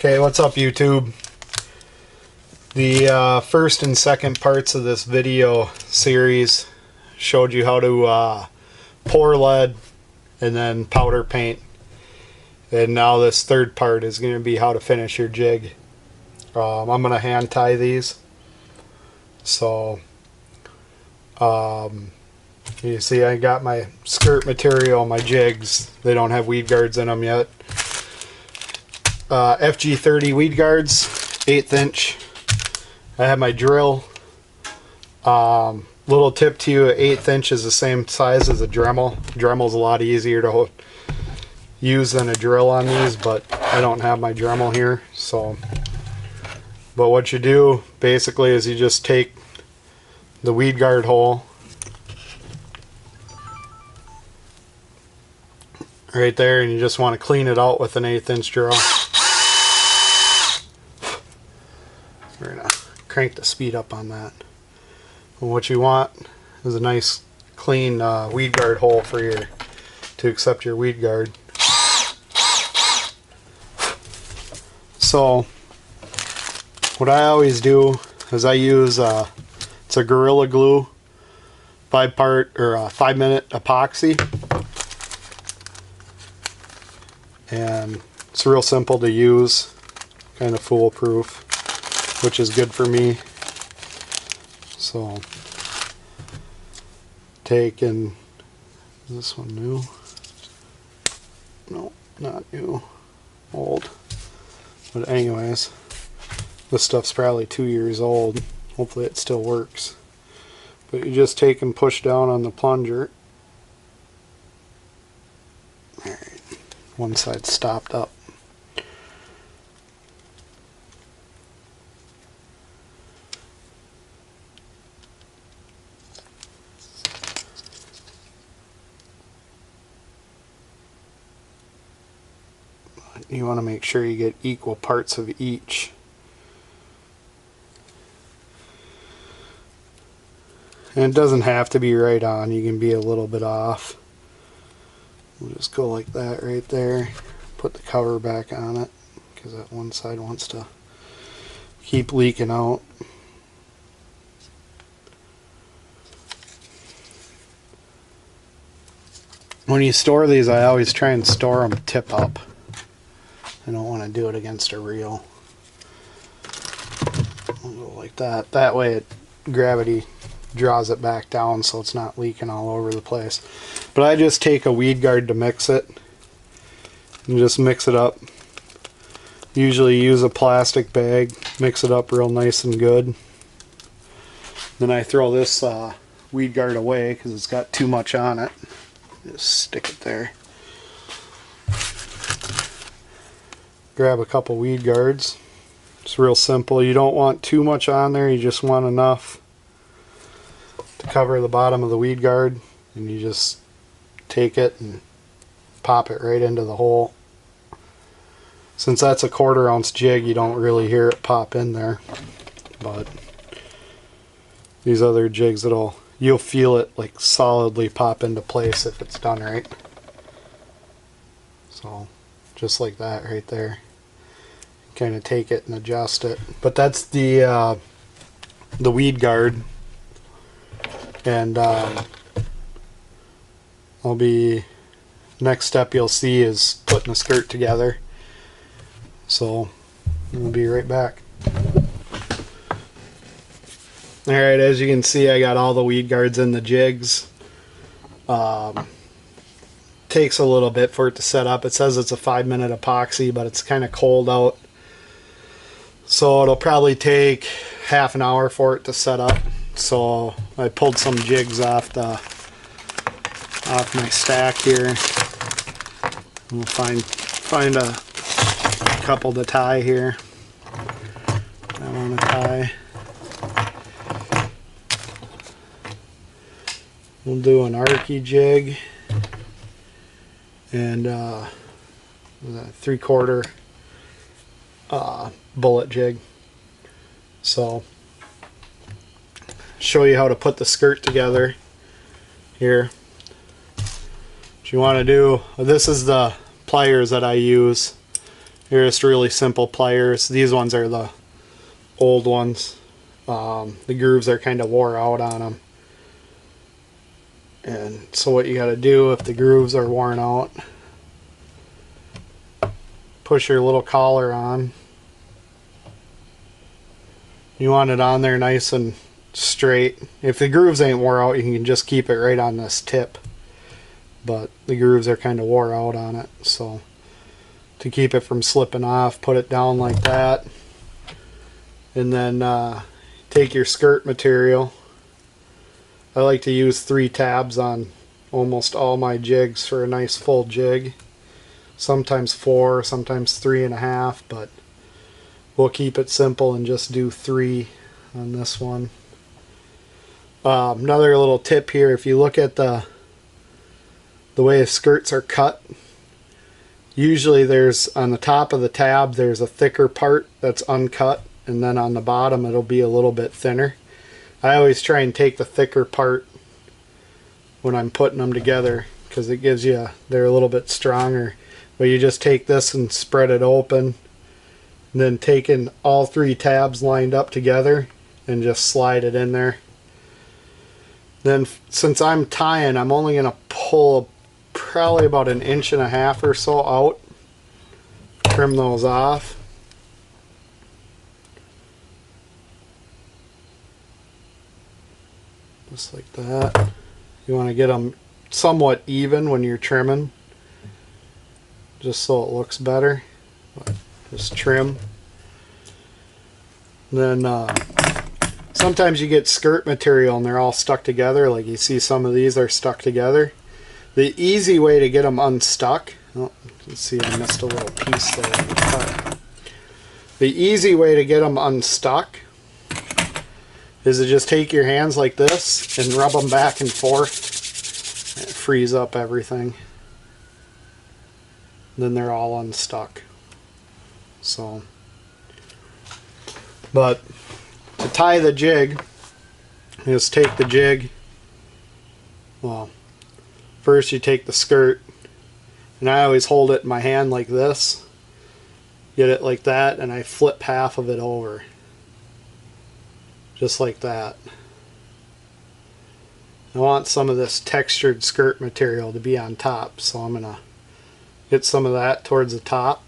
Okay, what's up YouTube? The first and second parts of this video series showed you how to pour lead and then powder paint. And now this third part is going to be how to finish your jig. I'm going to hand tie these. So, you see I got my skirt material, my jigs. They don't have weed guards in them yet. FG30 weed guards, 1/8 inch. I have my drill. Little tip to you, 1/8 inch is the same size as a Dremel. Dremel's a lot easier to use than a drill on these, but I don't have my Dremel here. So, but what you do basically is you just take the weed guard hole right there, and you just want to clean it out with an 1/8 inch drill. We're gonna crank the speed up on that. And what you want is a nice clean weed guard hole for your to accept your weed guard. So what I always do is I use it's a Gorilla Glue 5-minute epoxy, and it's real simple to use, kind of foolproof, which is good for me. So take, and is this one new? No, not new, old. But anyways, this stuff's probably 2 years old. Hopefully it still works. But you just take and push down on the plunger. Alright, one side stopped up. You want to make sure you get equal parts of each. And it doesn't have to be right on, you can be a little bit off. We'll just go like that right there. Put the cover back on it, because that one side wants to keep leaking out. When you store these, I always try and store them tip up. I don't want to do it against a reel. I'll go like that. That way gravity draws it back down so it's not leaking all over the place. But I just take a weed guard to mix it. And just mix it up. Usually use a plastic bag. Mix it up real nice and good. Then I throw this weed guard away because it's got too much on it. Just stick it there. Grab a couple weed guards. It's real simple. You don't want too much on there, you just want enough to cover the bottom of the weed guard, and you just take it and pop it right into the hole. Since that's a 1/4 ounce jig, you don't really hear it pop in there, but these other jigs, you'll feel it like solidly pop into place if it's done right. So just like that right there. Kind of take it and adjust it. But that's the weed guard. And next step you'll see is putting the skirt together. So we'll be right back. Alright, as you can see, I got all the weed guards in the jigs. Takes a little bit for it to set up. It says it's a 5-minute epoxy, but it's kind of cold out, so it'll probably take half an hour for it to set up. So I pulled some jigs off my stack here. We'll find a couple to tie here. I want to tie. We'll do an arky jig and a 3/4 bullet jig. So show you how to put the skirt together here. What you want to do, this is the pliers that I use, They're just really simple pliers. These ones are the old ones. The grooves are kind of wore out on them. And so what you got to do if the grooves are worn out, push your little collar on. You want it on there nice and straight. If the grooves ain't wore out, you can just keep it right on this tip. But the grooves are kind of wore out on it. So to keep it from slipping off, put it down like that. And then take your skirt material. I like to use 3 tabs on almost all my jigs for a nice full jig. Sometimes 4, sometimes 3.5, but we'll keep it simple and just do 3 on this one. Another little tip here, if you look at the way skirts are cut, usually there's on the top of the tab there's a thicker part that's uncut, and then on the bottom it'll be a little bit thinner. I always try and take the thicker part when I'm putting them together because it gives you they're a little bit stronger. But you just take this and spread it open, and then taking all 3 tabs lined up together and just slide it in there. Then since I'm tying, I'm only going to pull probably about 1.5 inches or so out. Trim those off. Just like that. You want to get them somewhat even when you're trimming, just so it looks better. Just trim. Then sometimes you get skirt material and they're all stuck together, like you see some of these are stuck together. The easy way to get them unstuck, oh, let's see, I missed a little piece there. The easy way to get them unstuck is to just take your hands like this and rub them back and forth. It frees up everything. Then they're all unstuck. So, but to tie the jig, just take the jig. Well, first you take the skirt, and I always hold it in my hand like this. Get it like that, and I flip half of it over. Just like that. I want some of this textured skirt material to be on top, so I'm going to get some of that towards the top.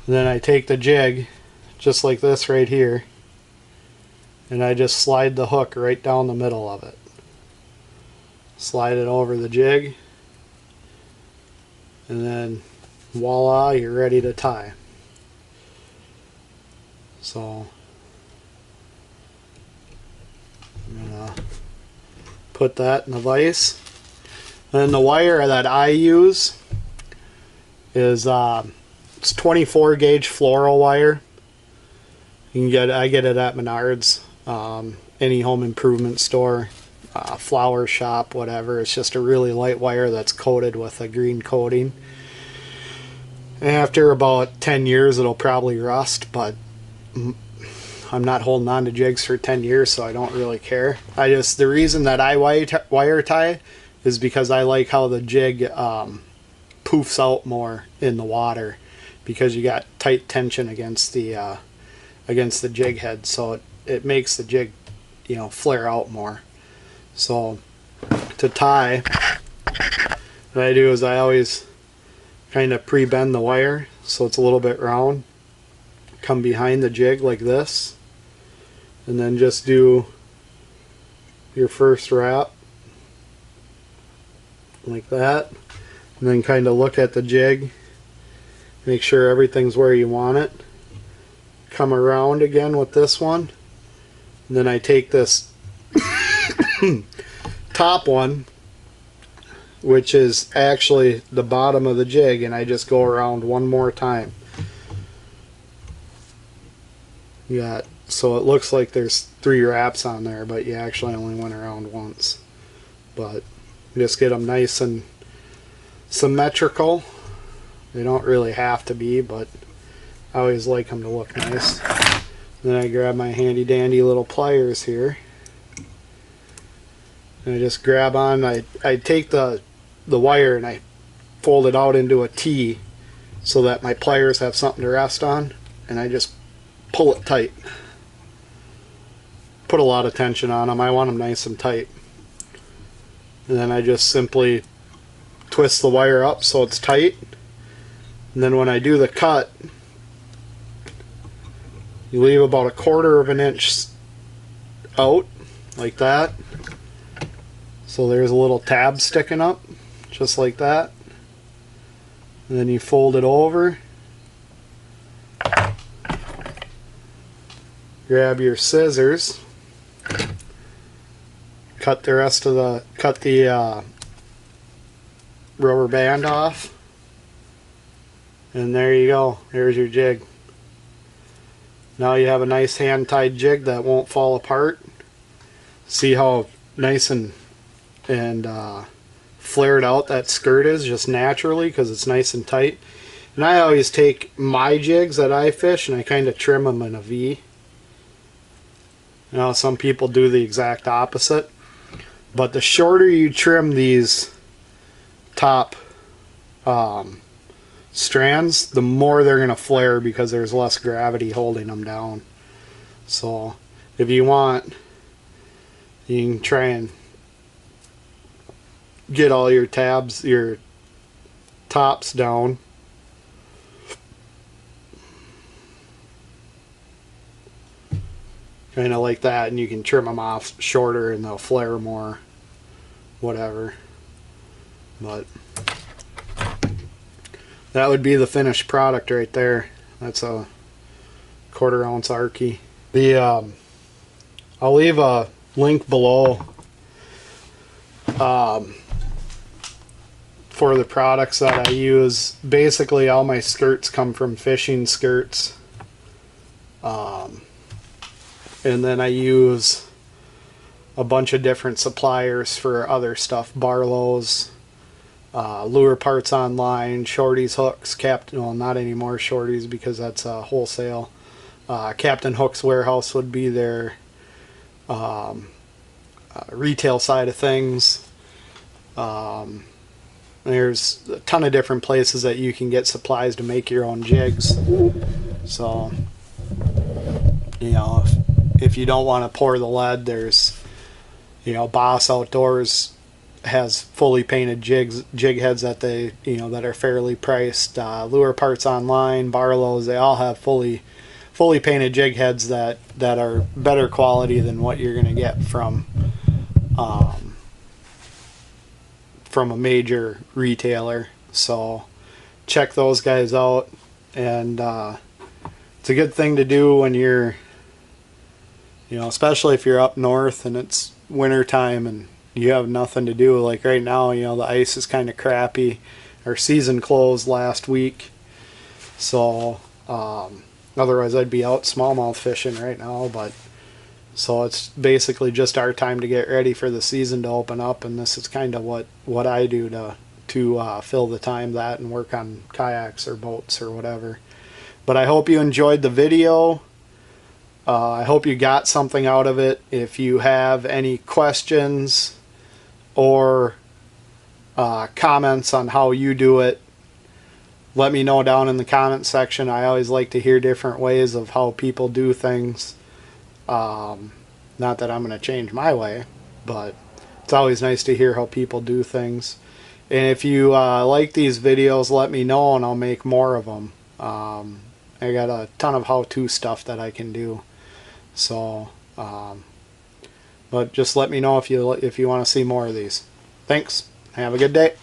And then I take the jig, just like this right here, and I just slide the hook right down the middle of it. Slide it over the jig, and then voila, you're ready to tie. So I'm gonna put that in the vise. And the wire that I use is it's 24 gauge floral wire. You can I get it at Menards, any home improvement store, flower shop, whatever. It's just a really light wire that's coated with a green coating. And after about 10 years it'll probably rust, but I'm not holding on to jigs for 10 years, so I don't really care. The reason that I wire tie is because I like how the jig poofs out more in the water, because you got tight tension against the jig head, so it makes the jig, you know, flare out more. So to tie, what I do is I always kind of pre-bend the wire so it's a little bit round. Come behind the jig like this, and then just do your first wrap like that, and then kind of look at the jig, make sure everything's where you want it. Come around again with this one, and then I take this top one, which is actually the bottom of the jig, and I just go around one more time. So it looks like there's 3 wraps on there, but you actually only went around once. But just get them nice and symmetrical. They don't really have to be, but I always like them to look nice. Then I grab my handy dandy little pliers here, and I just grab on. I take the wire and I fold it out into a T, so that my pliers have something to rest on, and I just pull it tight. Put a lot of tension on them. I want them nice and tight. And then I just simply twist the wire up so it's tight. And then when I do the cut, you leave about 1/4 of an inch out, like that. So there's a little tab sticking up, just like that. And then you fold it over. Grab your scissors. Cut the rest of the, rubber band off. And there you go. There's your jig. Now you have a nice hand-tied jig that won't fall apart. See how nice and flared out that skirt is just naturally because it's nice and tight. And I always take my jigs that I fish and I kind of trim them in a V. You know, some people do the exact opposite. But the shorter you trim these top strands, the more they're going to flare because there's less gravity holding them down. So if you want, you can try and get all your tabs, your tops down. Kind of like that, and you can trim them off shorter and they'll flare more, whatever. But that would be the finished product right there. That's a 1/4 ounce Arky. I'll leave a link below for the products that I use. Basically all my skirts come from fishing skirts. And then I use a bunch of different suppliers for other stuff. Barlow's, lure parts online, Shorty's hooks, well, not anymore Shorty's because that's wholesale. Captain Hook's Warehouse would be their retail side of things. There's a ton of different places that you can get supplies to make your own jigs. So, you know, if you don't want to pour the lead, there's, you know, Boss Outdoors has fully painted jig heads that they, you know, that are fairly priced. Lure Parts Online, Barlow's, they all have fully painted jig heads that are better quality than what you're going to get from a major retailer. So check those guys out, and it's a good thing to do when you're, you know, especially if you're up north and it's winter time and you have nothing to do. Like right now, you know, the ice is kind of crappy. Our season closed last week, so otherwise I'd be out smallmouth fishing right now. But so it's basically just our time to get ready for the season to open up, and this is kind of what I do to fill the time that and work on kayaks or boats or whatever. But I hope you enjoyed the video. I hope you got something out of it. If you have any questions or comments on how you do it, let me know down in the comment section. I always like to hear different ways of how people do things. Not that I'm going to change my way, but it's always nice to hear how people do things. And if you like these videos, let me know and I'll make more of them. I got a ton of how-to stuff that I can do. So, but just let me know if you want to see more of these. Thanks. Have a good day.